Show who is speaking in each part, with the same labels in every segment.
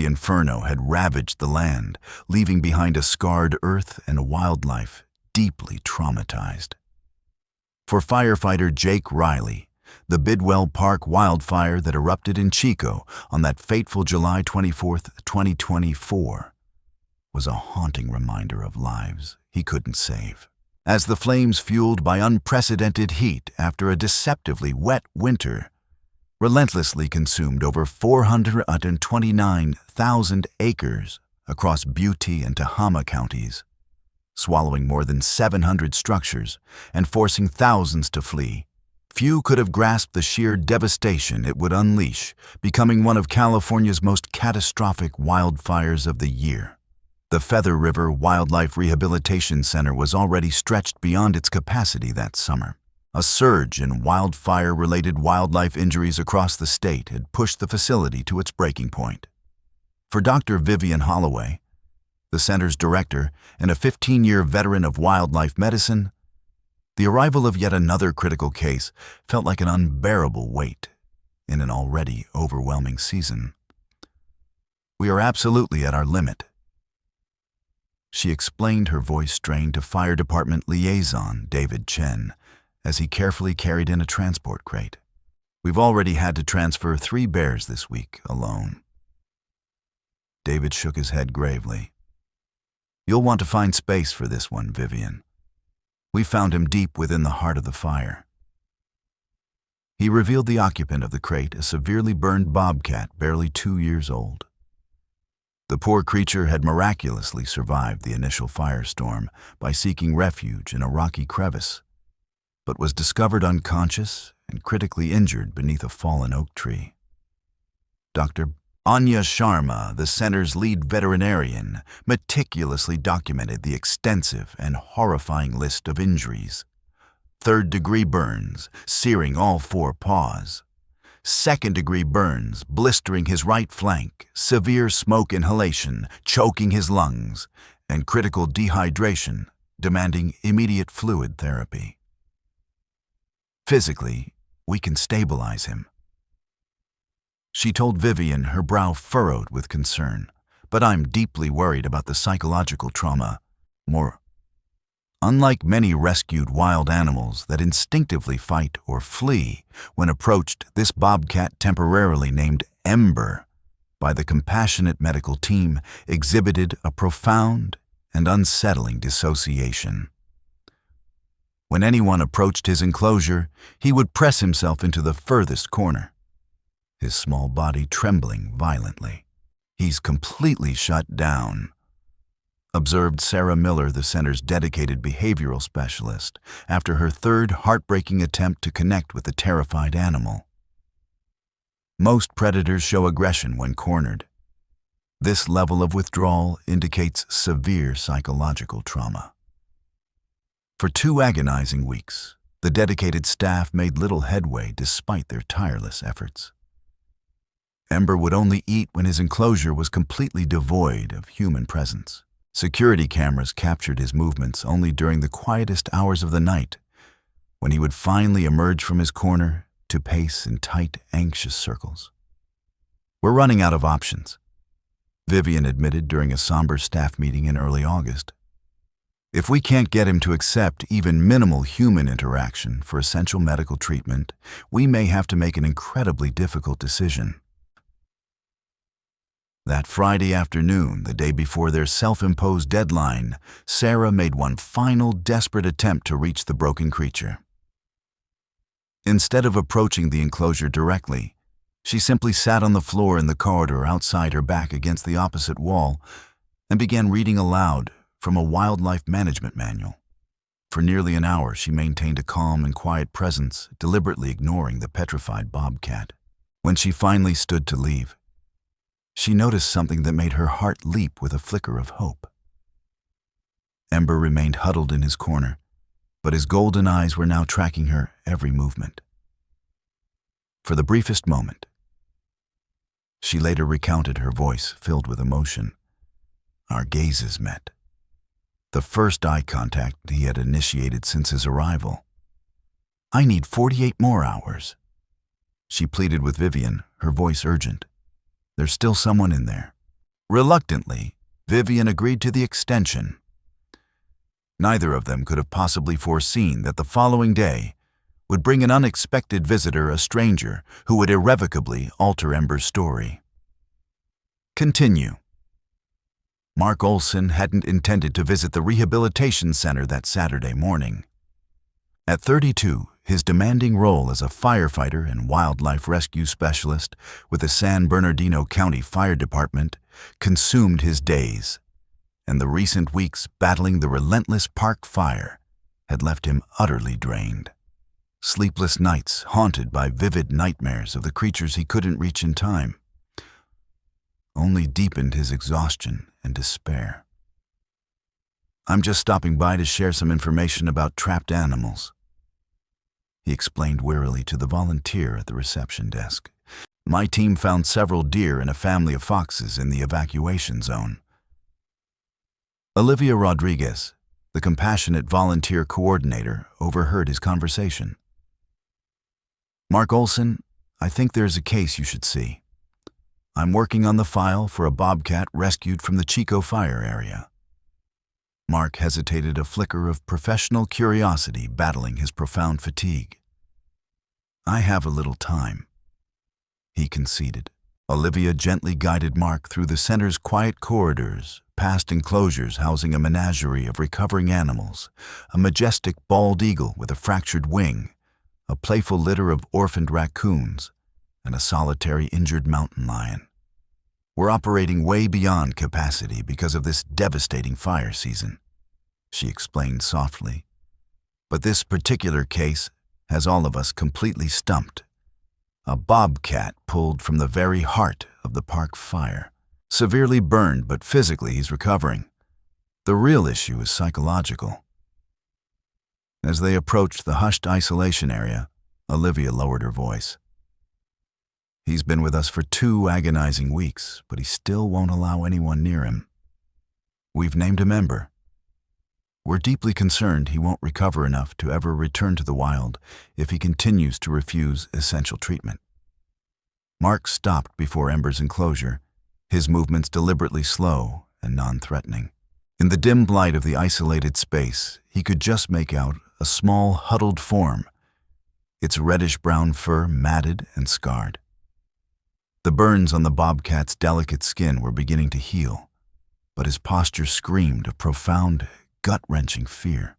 Speaker 1: inferno had ravaged the land, leaving behind a scarred earth and a wildlife deeply traumatized. For firefighter Jake Riley, the Bidwell Park wildfire that erupted in Chico on that fateful July 24, 2024, was a haunting reminder of lives he couldn't save. As the flames, fueled by unprecedented heat after a deceptively wet winter, relentlessly consumed over 429,000 acres across Butte and Tehama counties, swallowing more than 700 structures and forcing thousands to flee. Few could have grasped the sheer devastation it would unleash, becoming one of California's most catastrophic wildfires of the year. The Feather River Wildlife Rehabilitation Center was already stretched beyond its capacity that summer. A surge in wildfire-related wildlife injuries across the state had pushed the facility to its breaking point. For Dr. Vivian Holloway, the center's director and a 15-year veteran of wildlife medicine, the arrival of yet another critical case felt like an unbearable weight in an already overwhelming season. "We are absolutely at our limit," she explained, her voice strained to Fire Department liaison David Chen as he carefully carried in a transport crate. "We've already had to transfer 3 bears this week alone." David shook his head gravely. "You'll want to find space for this one, Vivian. We found him deep within the heart of the fire." He revealed the occupant of the crate, a severely burned bobcat barely 2 years old. The poor creature had miraculously survived the initial firestorm by seeking refuge in a rocky crevice, but was discovered unconscious and critically injured beneath a fallen oak tree. Dr. Anya Sharma, the center's lead veterinarian, meticulously documented the extensive and horrifying list of injuries. 3rd-degree burns, searing all 4 paws. 2nd-degree burns, blistering his right flank, severe smoke inhalation, choking his lungs, and critical dehydration, demanding immediate fluid therapy. "Physically, we can stabilize him," she told Vivian, her brow furrowed with concern. "But I'm deeply worried about the psychological trauma. Unlike many rescued wild animals that instinctively fight or flee when approached, this bobcat, temporarily named Ember by the compassionate medical team, exhibited a profound and unsettling dissociation. When anyone approached his enclosure, he would press himself into the furthest corner, his small body trembling violently. "He's completely shut down," observed Sarah Miller, the center's dedicated behavioral specialist, after her 3rd heartbreaking attempt to connect with the terrified animal. "Most predators show aggression when cornered. This level of withdrawal indicates severe psychological trauma." For 2 agonizing weeks, the dedicated staff made little headway despite their tireless efforts. Ember would only eat when his enclosure was completely devoid of human presence. Security cameras captured his movements only during the quietest hours of the night, when he would finally emerge from his corner to pace in tight, anxious circles. "We're running out of options," Vivian admitted during a somber staff meeting in early August. "If we can't get him to accept even minimal human interaction for essential medical treatment, we may have to make an incredibly difficult decision." That Friday afternoon, the day before their self-imposed deadline, Sarah made one final desperate attempt to reach the broken creature. Instead of approaching the enclosure directly, she simply sat on the floor in the corridor outside, her back against the opposite wall, and began reading aloud from a wildlife management manual. For nearly an hour, she maintained a calm and quiet presence, deliberately ignoring the petrified bobcat. When she finally stood to leave, she noticed something that made her heart leap with a flicker of hope. Ember remained huddled in his corner, but his golden eyes were now tracking her every movement. For the briefest moment, she later recounted, her voice filled with emotion, "Our gazes met. The first eye contact he had initiated since his arrival. I need 48 more hours," she pleaded with Vivian, her voice urgent. "There's still someone in there. Reluctantly, Vivian agreed to the extension. Neither of them could have possibly foreseen that the following day would bring an unexpected visitor, a stranger who would irrevocably alter Ember's story. Continue. Mark Olson hadn't intended to visit the rehabilitation center that Saturday morning. At 32, his demanding role as a firefighter and wildlife rescue specialist with the San Bernardino County Fire Department consumed his days, and the recent weeks battling the relentless park fire had left him utterly drained. Sleepless nights haunted by vivid nightmares of the creatures he couldn't reach in time only deepened his exhaustion and despair. "I'm just stopping by to share some information about trapped animals," he explained wearily to the volunteer at the reception desk. "My team found several deer and a family of foxes in the evacuation zone." Olivia Rodriguez, the compassionate volunteer coordinator, overheard his conversation. "Mark Olson, I think there's a case you should see. I'm working on the file for a bobcat rescued from the Chico fire area." Mark hesitated, a flicker of professional curiosity battling his profound fatigue. "I have a little time," he conceded. Olivia gently guided Mark through the center's quiet corridors, past enclosures housing a menagerie of recovering animals, a majestic bald eagle with a fractured wing, a playful litter of orphaned raccoons, and a solitary injured mountain lion. "We're operating way beyond capacity because of this devastating fire season," she explained softly. "But this particular case has all of us completely stumped. A bobcat pulled from the very heart of the park fire. Severely burned, but physically he's recovering. The real issue is psychological." As they approached the hushed isolation area, Olivia lowered her voice. "He's been with us for 2 agonizing weeks, but he still won't allow anyone near him. We've named him Ember. We're deeply concerned he won't recover enough to ever return to the wild if he continues to refuse essential treatment." Mark stopped before Ember's enclosure, his movements deliberately slow and non-threatening. In the dim light of the isolated space, he could just make out a small, huddled form, its reddish-brown fur matted and scarred. The burns on the bobcat's delicate skin were beginning to heal, but his posture screamed of profound, gut-wrenching fear.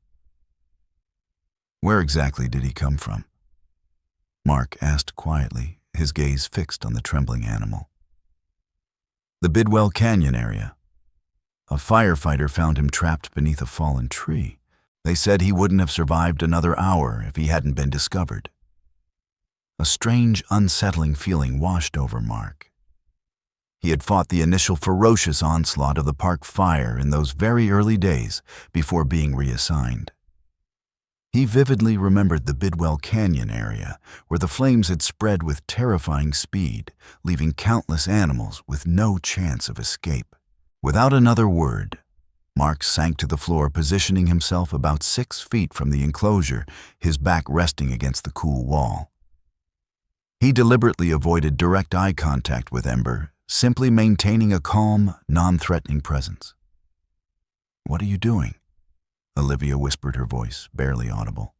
Speaker 1: "Where exactly did he come from?" Mark asked quietly, his gaze fixed on the trembling animal. "The Bidwell Canyon area. A firefighter found him trapped beneath a fallen tree. They said he wouldn't have survived another hour if he hadn't been discovered." A strange, unsettling feeling washed over Mark. He had fought the initial ferocious onslaught of the park fire in those very early days before being reassigned. He vividly remembered the Bidwell Canyon area, where the flames had spread with terrifying speed, leaving countless animals with no chance of escape. Without another word, Mark sank to the floor, positioning himself about 6 feet from the enclosure, his back resting against the cool wall. He deliberately avoided direct eye contact with Ember, simply maintaining a calm, non-threatening presence. "What are you doing?" Olivia whispered, her voice barely audible.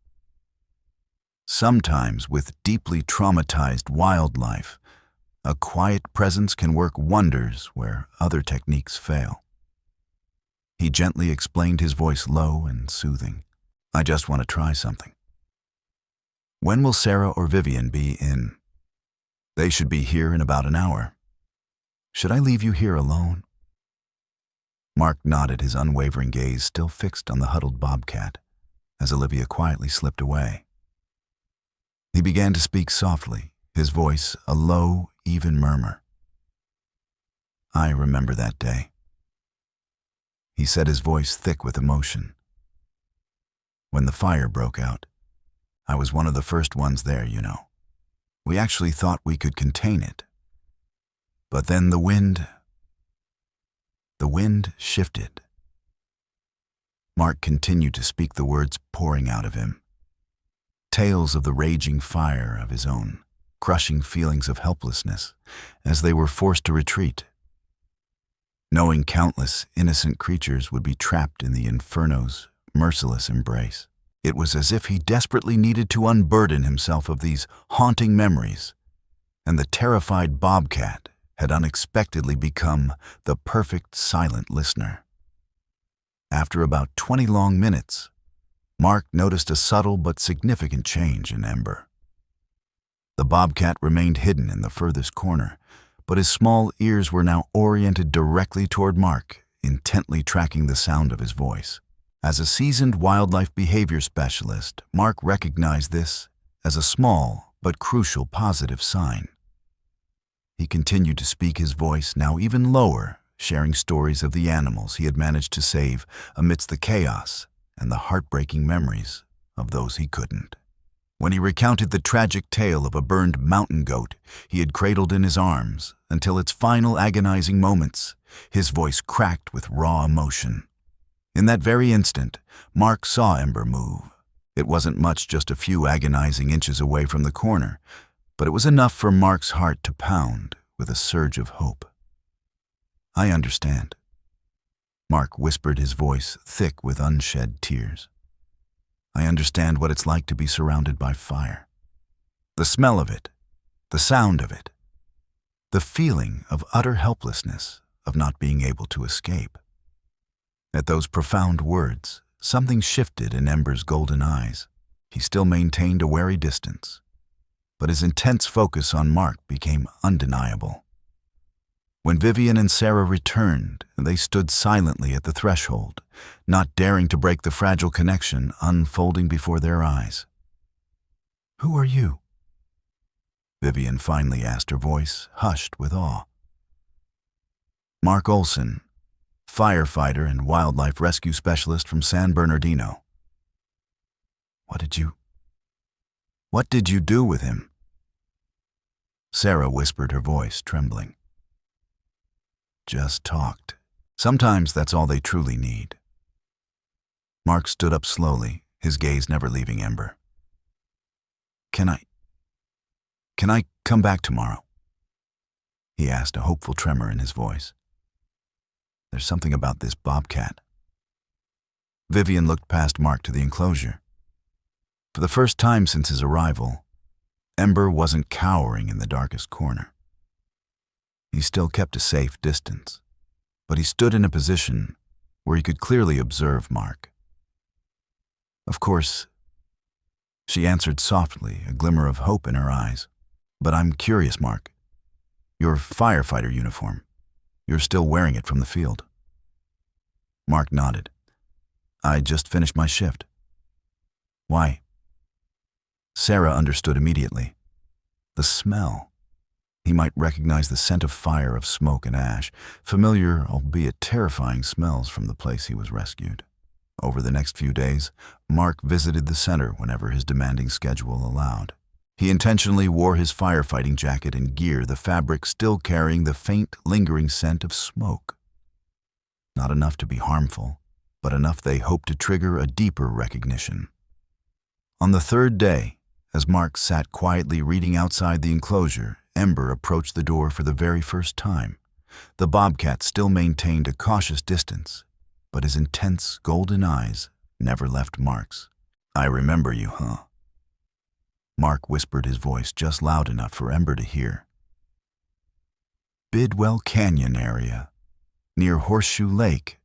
Speaker 1: "Sometimes with deeply traumatized wildlife, a quiet presence can work wonders where other techniques fail." He gently explained, his voice low and soothing. "I just want to try something." "When will Sarah or Vivian be in?" "They should be here in about an hour. Should I leave you here alone?" Mark nodded, his unwavering gaze still fixed on the huddled bobcat, as Olivia quietly slipped away. He began to speak softly, his voice a low, even murmur. "I remember that day." He said, his voice thick with emotion. "When the fire broke out, I was one of the first ones there, you know. We actually thought we could contain it. But then the wind shifted." Mark continued to speak, the words pouring out of him. Tales of the raging fire of his own, crushing feelings of helplessness as they were forced to retreat. knowing countless innocent creatures would be trapped in the inferno's merciless embrace. It was as if he desperately needed to unburden himself of these haunting memories, and the terrified bobcat had unexpectedly become the perfect silent listener. After about 20 long minutes, Mark noticed a subtle but significant change in Ember. The bobcat remained hidden in the furthest corner, but his small ears were now oriented directly toward Mark, intently tracking the sound of his voice. As a seasoned wildlife behavior specialist, Mark recognized this as a small but crucial positive sign. He continued to speak, his voice now even lower, sharing stories of the animals he had managed to save amidst the chaos and the heartbreaking memories of those he couldn't. When he recounted the tragic tale of a burned mountain goat he had cradled in his arms until its final agonizing moments, his voice cracked with raw emotion. In that very instant, Mark saw Ember move. It wasn't much, just a few agonizing inches away from the corner, but it was enough for Mark's heart to pound with a surge of hope. "I understand," Mark whispered, his voice thick with unshed tears. "I understand what it's like to be surrounded by fire. The smell of it, the sound of it, the feeling of utter helplessness, of not being able to escape." At those profound words, something shifted in Ember's golden eyes. He still maintained a wary distance, but his intense focus on Mark became undeniable. When Vivian and Sarah returned, they stood silently at the threshold, not daring to break the fragile connection unfolding before their eyes. "Who are you?" Vivian finally asked, her voice hushed with awe. "Mark Olson, firefighter and wildlife rescue specialist from San Bernardino." What did you do with him?" Sarah whispered, her voice trembling. "Just talked. Sometimes that's all they truly need." Mark stood up slowly, his gaze never leaving Ember. Can I come back tomorrow?" he asked, a hopeful tremor in his voice. "There's something about this bobcat." Vivian looked past Mark to the enclosure. For the first time since his arrival, Ember wasn't cowering in the darkest corner. He still kept a safe distance, but he stood in a position where he could clearly observe Mark. "Of course," she answered softly, a glimmer of hope in her eyes. "But I'm curious, Mark. Your firefighter uniform. You're still wearing it from the field." Mark nodded. "I just finished my shift." "Why?" Sarah understood immediately. The smell. He might recognize the scent of fire, of smoke and ash, familiar, albeit terrifying smells from the place he was rescued. Over the next few days, Mark visited the center whenever his demanding schedule allowed. He intentionally wore his firefighting jacket and gear, the fabric still carrying the faint, lingering scent of smoke. Not enough to be harmful, but enough they hoped to trigger a deeper recognition. On the third day, as Mark sat quietly reading outside the enclosure, Ember approached the door for the very first time. The bobcat still maintained a cautious distance, but his intense golden eyes never left Mark's. "I remember you, huh?" Mark whispered, his voice just loud enough for Ember to hear. "Bidwell Canyon area, near Horseshoe Lake.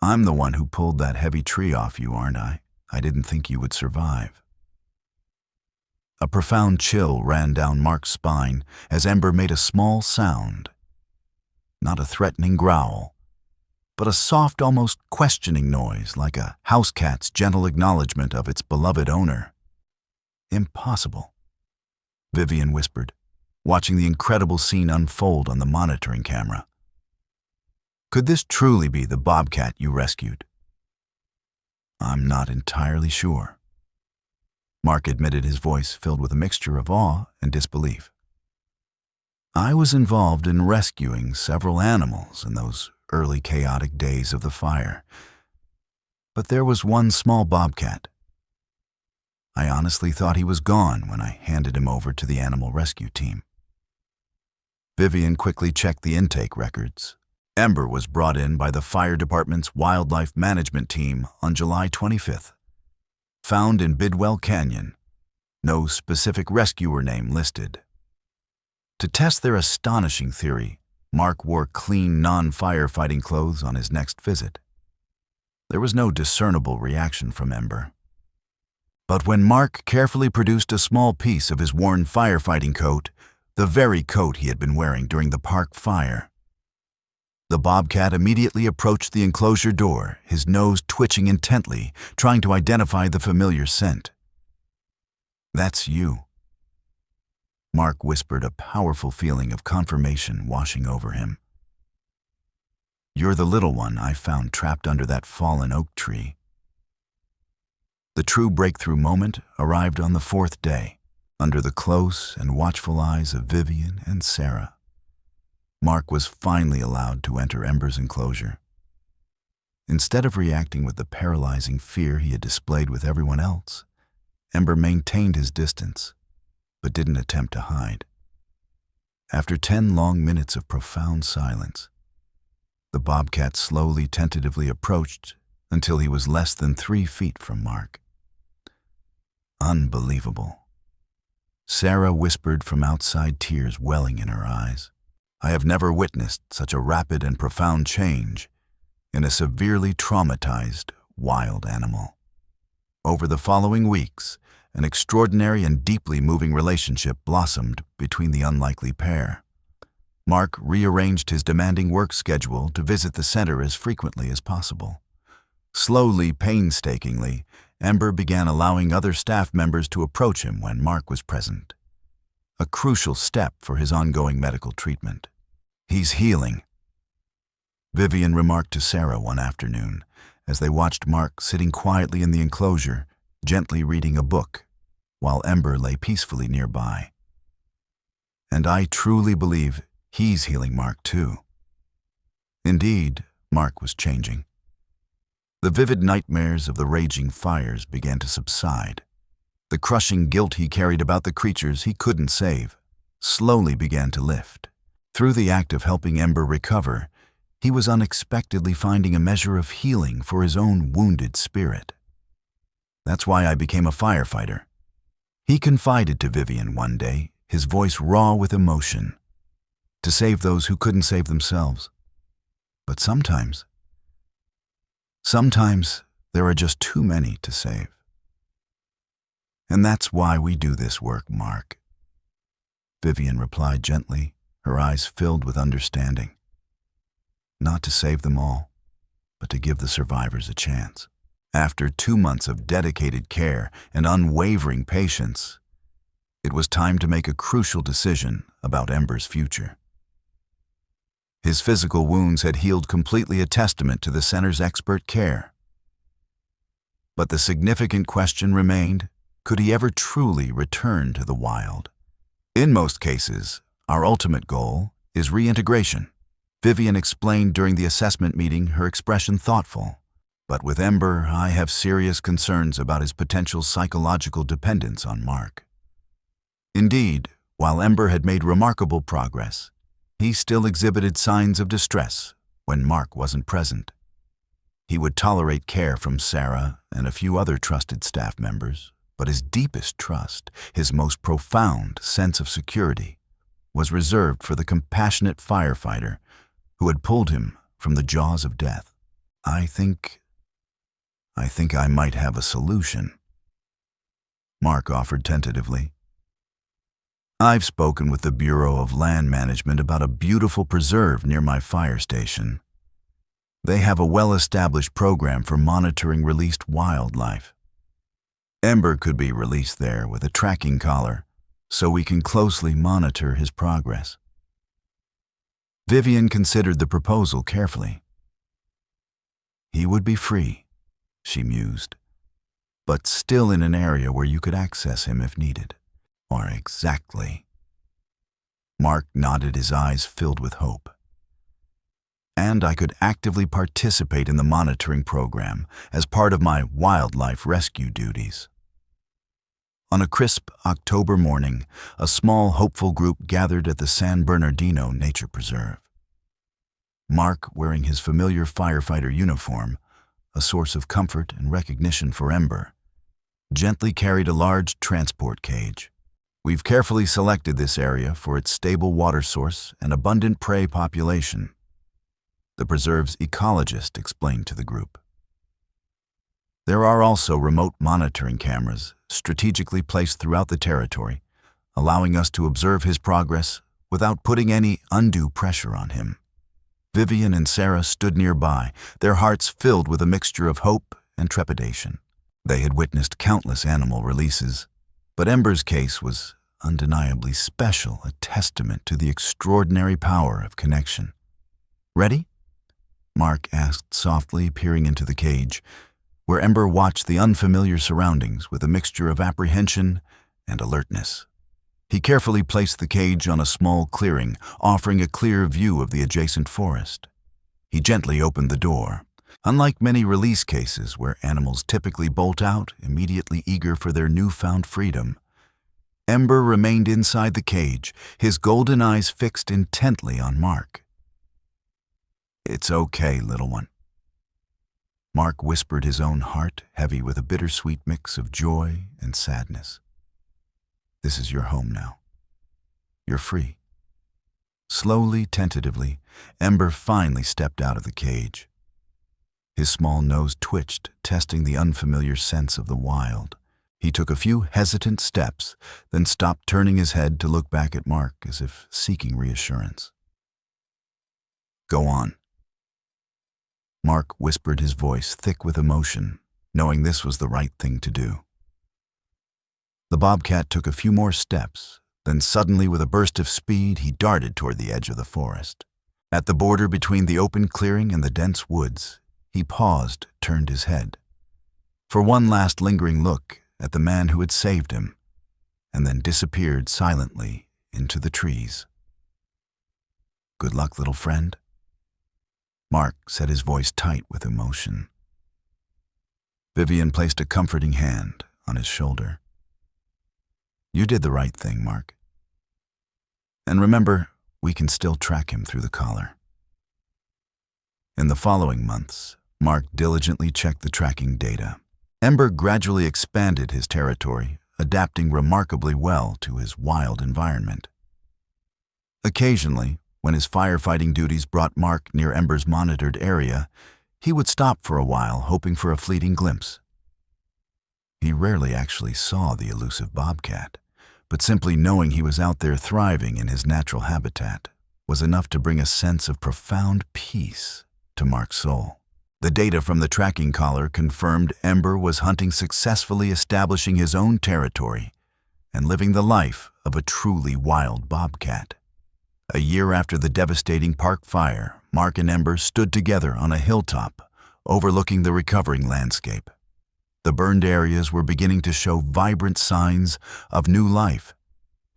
Speaker 1: I'm the one who pulled that heavy tree off you, aren't I? I didn't think you would survive." A profound chill ran down Mark's spine as Ember made a small sound. Not a threatening growl, but a soft, almost questioning noise, like a house cat's gentle acknowledgement of its beloved owner. "Impossible," Vivian whispered, watching the incredible scene unfold on the monitoring camera. "Could this truly be the bobcat you rescued?" "I'm not entirely sure," Mark admitted, his voice filled with a mixture of awe and disbelief. "I was involved in rescuing several animals in those early chaotic days of the fire, but there was one small bobcat. I honestly thought he was gone when I handed him over to the animal rescue team." Vivian quickly checked the intake records. Ember was brought in by the fire department's wildlife management team on July 25th. Found in Bidwell Canyon. No specific rescuer name listed. To test their astonishing theory, Mark wore clean, non-firefighting clothes on his next visit. There was no discernible reaction from Ember. But when Mark carefully produced a small piece of his worn firefighting coat, the very coat he had been wearing during the park fire, the Bobcat immediately approached the enclosure door, his nose twitching intently, trying to identify the familiar scent. "That's you." Mark whispered, a powerful feeling of confirmation washing over him. "You're the little one I found trapped under that fallen oak tree." The true breakthrough moment arrived on the fourth day, under the close and watchful eyes of Vivian and Sarah. Mark was finally allowed to enter Ember's enclosure. Instead of reacting with the paralyzing fear he had displayed with everyone else, Ember maintained his distance, but didn't attempt to hide. After 10 long minutes of profound silence, the Bobcat slowly, tentatively approached until he was less than 3 feet from Mark. "Unbelievable," Sarah whispered from outside, tears welling in her eyes. "I have never witnessed such a rapid and profound change in a severely traumatized wild animal." Over the following weeks, an extraordinary and deeply moving relationship blossomed between the unlikely pair. Mark rearranged his demanding work schedule to visit the center as frequently as possible. Slowly, painstakingly, Ember began allowing other staff members to approach him when Mark was present. A crucial step for his ongoing medical treatment. "He's healing," Vivian remarked to Sarah one afternoon as they watched Mark sitting quietly in the enclosure, gently reading a book, while Ember lay peacefully nearby. "And I truly believe he's healing Mark too." Indeed, Mark was changing. The vivid nightmares of the raging fires began to subside. The crushing guilt he carried about the creatures he couldn't save slowly began to lift. Through the act of helping Ember recover, he was unexpectedly finding a measure of healing for his own wounded spirit. "That's why I became a firefighter," he confided to Vivian one day, his voice raw with emotion. "To save those who couldn't save themselves. But sometimes there are just too many to save. And that's why we do this work, Mark," Vivian replied gently, her eyes filled with understanding. "Not to save them all, but to give the survivors a chance." After 2 months of dedicated care and unwavering patience, it was time to make a crucial decision about Ember's future. His physical wounds had healed completely, a testament to the center's expert care. But the significant question remained, could he ever truly return to the wild? In most cases, our ultimate goal is reintegration. Vivian explained during the assessment meeting, her expression thoughtful. But with Ember, I have serious concerns about his potential psychological dependence on Mark. Indeed, while Ember had made remarkable progress, he still exhibited signs of distress when Mark wasn't present. He would tolerate care from Sarah and a few other trusted staff members, but his deepest trust, his most profound sense of security, was reserved for the compassionate firefighter who had pulled him from the jaws of death. I think I might have a solution," Mark offered tentatively. "I've spoken with the Bureau of Land Management about a beautiful preserve near my fire station. They have a well-established program for monitoring released wildlife. Ember could be released there with a tracking collar, so we can closely monitor his progress." Vivian considered the proposal carefully. "He would be free," she mused, "but still in an area where you could access him if needed." "Or exactly." Mark nodded, his eyes filled with hope. "And I could actively participate in the monitoring program as part of my wildlife rescue duties." On a crisp October morning, a small, hopeful group gathered at the San Bernardino Nature Preserve. Mark, wearing his familiar firefighter uniform, a source of comfort and recognition for Ember, gently carried a large transport cage. We've carefully selected this area for its stable water source and abundant prey population, the preserve's ecologist explained to the group. There are also remote monitoring cameras strategically placed throughout the territory, allowing us to observe his progress without putting any undue pressure on him. Vivian and Sarah stood nearby, their hearts filled with a mixture of hope and trepidation. They had witnessed countless animal releases, but Ember's case was undeniably special, a testament to the extraordinary power of connection. "Ready?" Mark asked softly, peering into the cage, where Ember watched the unfamiliar surroundings with a mixture of apprehension and alertness. He carefully placed the cage on a small clearing, offering a clear view of the adjacent forest. He gently opened the door. Unlike many release cases where animals typically bolt out, immediately eager for their newfound freedom, Ember remained inside the cage, his golden eyes fixed intently on Mark. "It's okay, little one." Mark whispered, his own heart heavy with a bittersweet mix of joy and sadness. "This is your home now. You're free." Slowly, tentatively, Ember finally stepped out of the cage. His small nose twitched, testing the unfamiliar sense of the wild. He took a few hesitant steps, then stopped, turning his head to look back at Mark as if seeking reassurance. "Go on." Mark whispered, his voice thick with emotion, knowing this was the right thing to do. The bobcat took a few more steps, then suddenly, with a burst of speed, he darted toward the edge of the forest. At the border between the open clearing and the dense woods, he paused, turned his head, for one last lingering look at the man who had saved him, and then disappeared silently into the trees. "Good luck, little friend." Mark said, his voice tight with emotion. Vivian placed a comforting hand on his shoulder. "You did the right thing, Mark. And remember, we can still track him through the collar." In the following months, Mark diligently checked the tracking data. Ember gradually expanded his territory, adapting remarkably well to his wild environment. Occasionally, when his firefighting duties brought Mark near Ember's monitored area, he would stop for a while, hoping for a fleeting glimpse. He rarely actually saw the elusive bobcat, but simply knowing he was out there thriving in his natural habitat was enough to bring a sense of profound peace to Mark's soul. The data from the tracking collar confirmed Ember was hunting successfully, establishing his own territory and living the life of a truly wild bobcat. A year after the devastating park fire, Mark and Ember stood together on a hilltop, overlooking the recovering landscape. The burned areas were beginning to show vibrant signs of new life.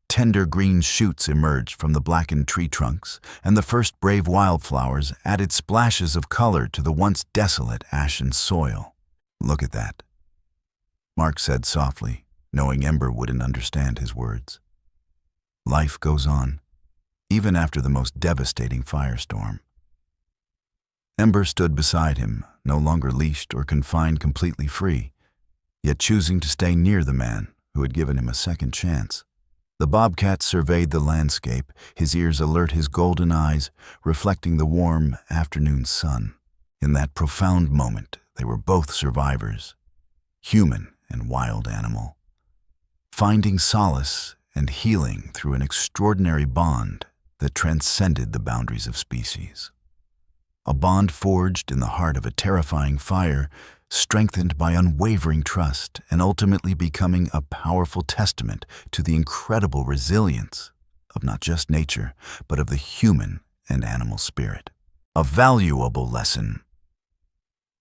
Speaker 1: Tender green shoots emerged from the blackened tree trunks, and the first brave wildflowers added splashes of color to the once desolate ashen soil. "Look at that," Mark said softly, knowing Ember wouldn't understand his words. Life goes on, even after the most devastating firestorm. Ember stood beside him, no longer leashed or confined, completely free, yet choosing to stay near the man who had given him a second chance. The bobcat surveyed the landscape, his ears alert, his golden eyes reflecting the warm afternoon sun. In that profound moment, they were both survivors, human and wild animal, finding solace and healing through an extraordinary bond that transcended the boundaries of species. A bond forged in the heart of a terrifying fire, strengthened by unwavering trust, and ultimately becoming a powerful testament to the incredible resilience of not just nature, but of the human and animal spirit. A valuable lesson.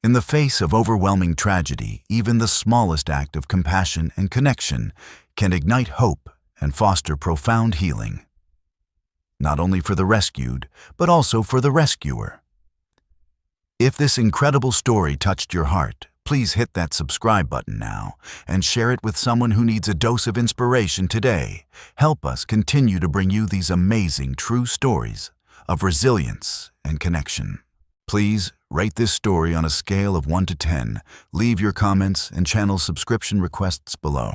Speaker 1: In the face of overwhelming tragedy, even the smallest act of compassion and connection can ignite hope and foster profound healing, not only for the rescued, but also for the rescuer. If this incredible story touched your heart, please hit that subscribe button now and share it with someone who needs a dose of inspiration today. Help us continue to bring you these amazing true stories of resilience and connection. Please rate this story on a scale of 1 to 10. Leave your comments and channel subscription requests below.